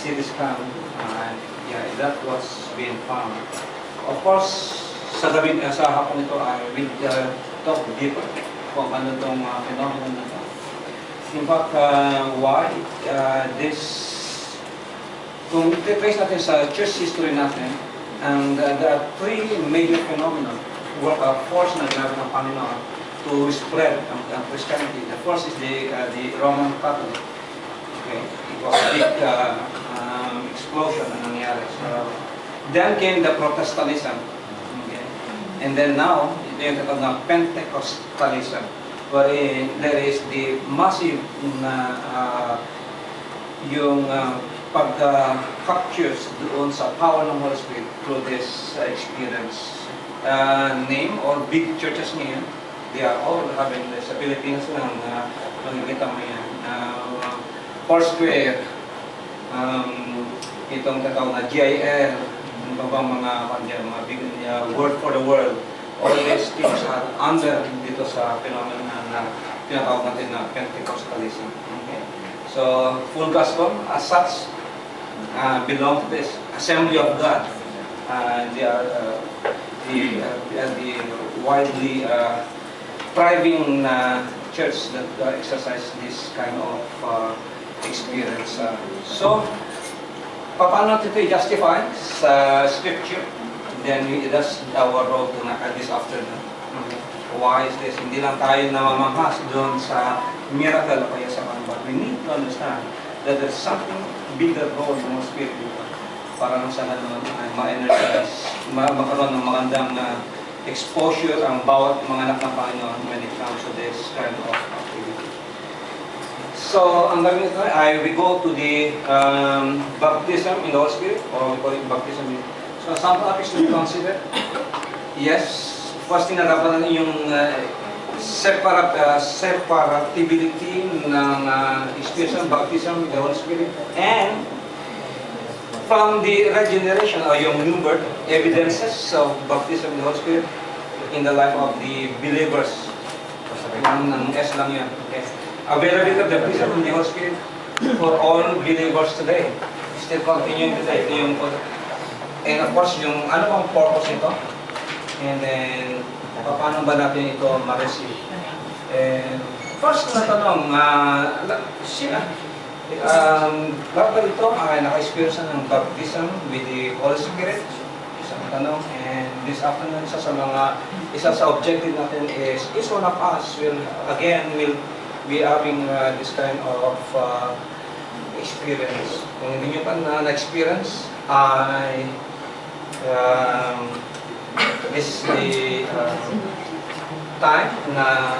CT scan, yeah, that was being found. Of course, sa hapon ito, I will talk deeper kung ano itong phenomenon na ito. In fact, why this, kung trace natin sa church history natin, and there are three major phenomena, force na ginagawa ng Panginoon to spread ang Christianity. The first is the Roman Catholic. Okay, it was a big explosion na nangyari. So, then came the Protestantism. Okay, and then now, ito yung tatawag na Pentecostalism, wherein there is the massive na yung pag-captures doon sa power ng Holy Spirit through this experience. Name or big churches ngayon, they are all having this. Sa Philippines lang, makikita mo yan. Foursquare, itong tatawag na GIL, ano ba bang mga big Word for the World, all these things are under dito sa phenomenon na tinatawag natin na Pentecostalism. Okay? So, full gospel as such belong to this Assembly of God. They are the widely thriving church that exercise this kind of experience. So, paano natin ito i-justify sa Scripture? Then, that's our role this afternoon. Why is this? Hindi lang tayo namamahas doon sa miracle o kaya sa but we need to understand that there's something bigger role ng Spirit dito para nang sana naman ay ma-energize, magkaroon ng magandang exposure ang bawat mga anak ng Panginoon when it comes to this kind of activity. So, ang gagawin ito, we go to the baptism in the Holy Spirit, or we call it baptism. So, some topics to be considered. Yes, first thing na dapat natin yung separability ng experience ng baptism in the Holy Spirit, and from the regeneration or yung new birth, evidences of baptism in the Holy Spirit in the life of the believers. Ng S lang yan. Okay. Availability of the baptism in the Holy Spirit for all believers today. Still continuing today. And of course, yung ano bang purpose nito? And then, paano ba natin ito ma-receive? And first na tanong, bakit ito naka-experience ng baptism with the Holy Spirit? Isang tanong. And this afternoon, isa sa objective natin is each one of us will be having this kind of experience. Kung hindi nyo pa na-experience, this is the time na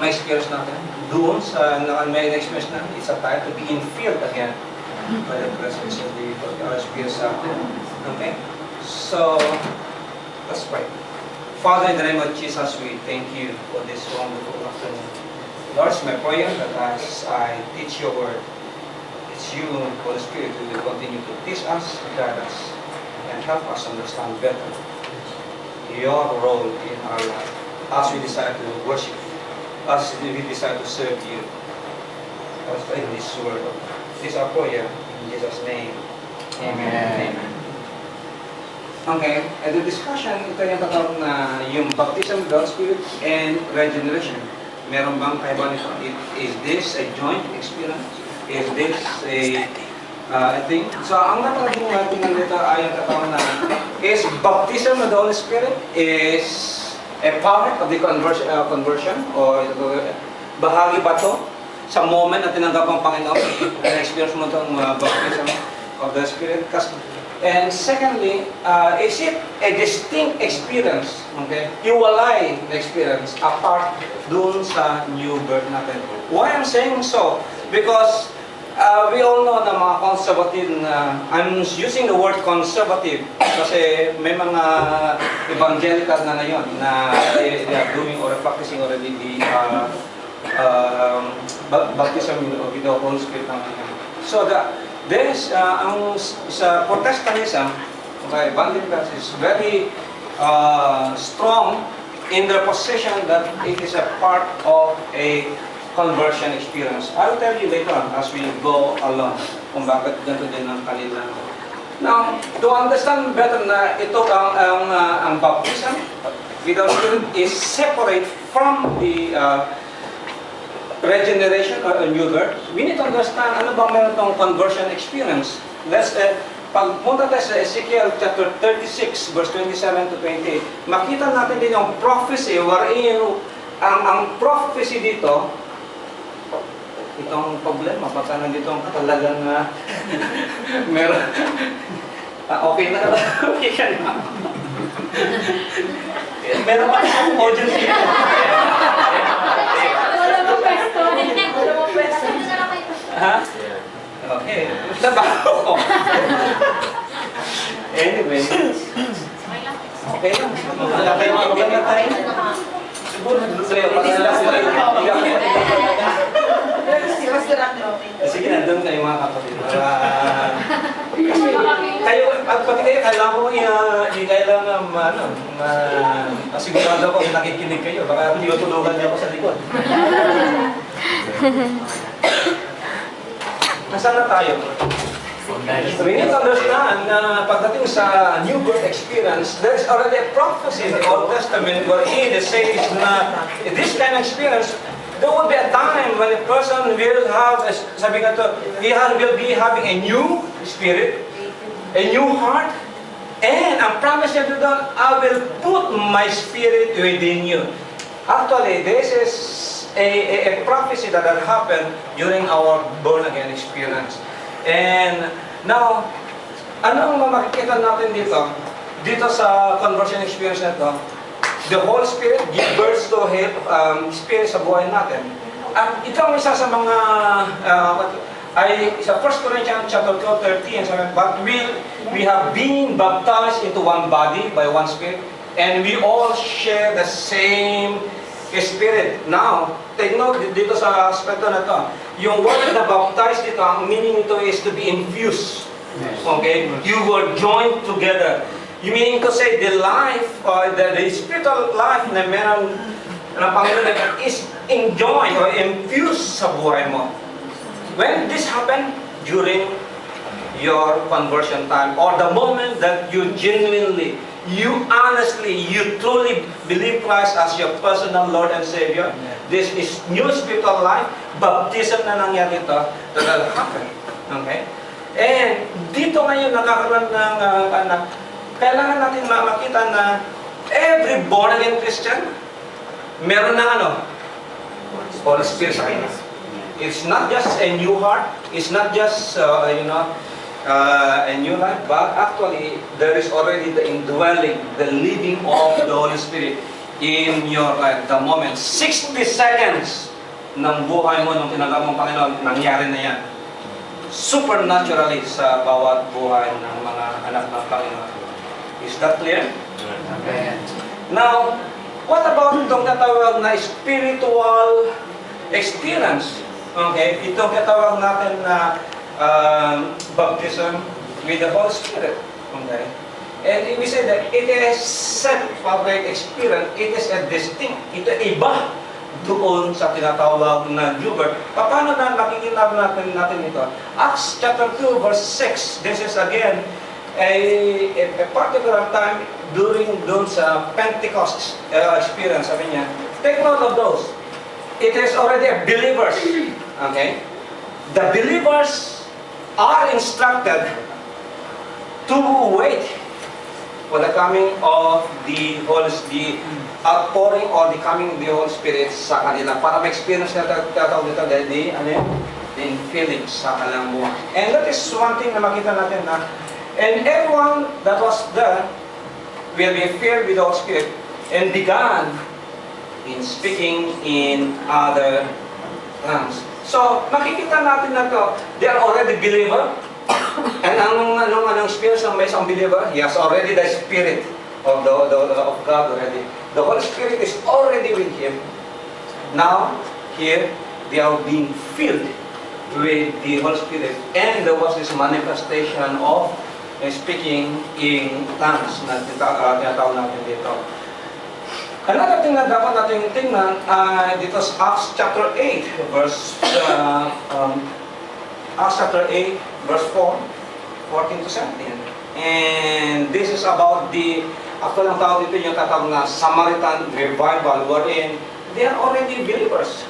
ma-experience natin. Doon sa may experience natin, it's a time to be infilled again by the presence of the Holy Spirit sa atin. Okay? So, let's pray. Father, in the name of Jesus, we thank you for this wonderful afternoon. Lord, it's my prayer that as I teach your word, it's you, Holy Spirit, who will continue to teach us, guide us, and help us understand better your role in our life as we decide to worship, as we decide to serve you in this world. This is our prayer in Jesus' name. Amen. Amen. Okay, at the discussion, ito yung tatawag na yung baptism of the Holy Spirit and regeneration. Meron bang kaiba nito? Is this a joint experience? Is this a thing? So, ang nakalaging natin dito ay yung tatawag na is baptism of the Holy Spirit is a part of the conversion or bahagi ba ito sa moment na tinanggap ang Panginoon and experience mo itong baptism of the Spirit? And secondly, is it a distinct experience? Okay? Iwalay na experience apart dun sa new birth natin. Why I'm saying so? Because we all know na mga conservative na, I'm using the word conservative kasi may mga evangelical na ngayon na they are doing or practicing already the baptism with the Holy Spirit. So there's sa Protestantism, okay, evangelicals is very strong in their position that it is a part of a conversion experience. I will tell you later on as we go along. kung bakit ganito din ang kanila. Now, to understand better na ito ang baptism with the Spirit is separate from the regeneration or a new birth, we need to understand ano bang meron tong conversion experience. Let's pagpunta tayo sa Ezekiel chapter 36 verse 27 to 28, makita natin din yung prophecy wherein ang prophecy dito, itong problema, pagka nandito ang talagang meron, okay na ka okay ka na. Meron pa akong audience dito. Wala mo pwesto. Wala mo pwesto. Ha? Okay. Nabaho ko. Anyway. Okay lang. Malaki mga maganda tayo. Siguro, sige, nandun kayo mga kapatid. Kayo, at pati kayo, kailangan ko sigurado ko kung nakikinig kayo. Baka tinutulungan niyo ako sa likod. Nasaan na tayo? We need to understand na pagdating sa new birth experience, there's already a prophecy in the Old Testament wherein it says na this kind of experience, there will be a time when a person will have, sabi nga to, will be having a new spirit, a new heart, and ang promise niya doon, I will put my spirit within you. Actually, this is a prophecy that had happened during our born-again experience. And now, ano ang makikita natin dito? Dito sa conversion experience na ito, the Holy Spirit gives birth to Spirit sa buhay natin. At ito ang isa sa mga, sa 1 Corinthians chapter 12:13, but we have been baptized into one body by one Spirit, and we all share the same Spirit. Now, take note dito sa aspekto na to. Yung word na baptized dito, ang meaning nito is to be infused. Okay? You were joined together. You meaning to say the life, or the spiritual life na meron na Panginoon is enjoyed or infused sa buhay mo. When this happened? During your conversion time, or the moment that you genuinely, you honestly, you truly believe Christ as your personal Lord and Savior. This is new spiritual life, baptism na nangyari ito, that will happen. Okay? And dito ngayon nakakaroon ng kailangan natin makita na every born-again Christian, meron na Holy Spirit sa kanya. It's not just a new heart, it's not just, a new life, but actually, there is already the indwelling, the living of the Holy Spirit in your life. The moment, 60 seconds ng buhay mo, nung tinanggap mong Panginoon, nangyari na yan. Supernaturally sa bawat buhay ng mga anak ng Panginoon. Is that clear? Okay. Now, what about itong katawag na spiritual experience? Okay, itong katawag natin na baptism with the Holy Spirit. Okay? And we say that it is separate experience, it is a distinct, ito iba doon sa tinatawag na new birth. Paano na makikita natin ito? Acts chapter 2 verse 6, this is again a particular time during doon sa Pentecost experience, sabi niya. Take note of those. It is already a believers. Okay? The believers are instructed to wait for the coming of the outpouring or the coming of the Holy Spirit sa kanila para ma-experience na tatawag dito the infilling sa kanilang buhay. And that is one thing na makita natin na and everyone that was there will be filled with the Holy Spirit and began in speaking in other tongues. So, makikita natin na to, they are already believer. And anong experience ng may isang believer? He has already the Spirit of God already. The Holy Spirit is already with him. Now, here, they are being filled with the Holy Spirit. And there was this manifestation of speaking in tongues na tinatawag natin dito. Another thing na dapat natin tingnan dito sa Acts chapter 8 verse Acts chapter 8, verse 4, 14 to 17. And this is about the, actual ang tawag dito yung tatawag na Samaritan revival, wherein they are already believers.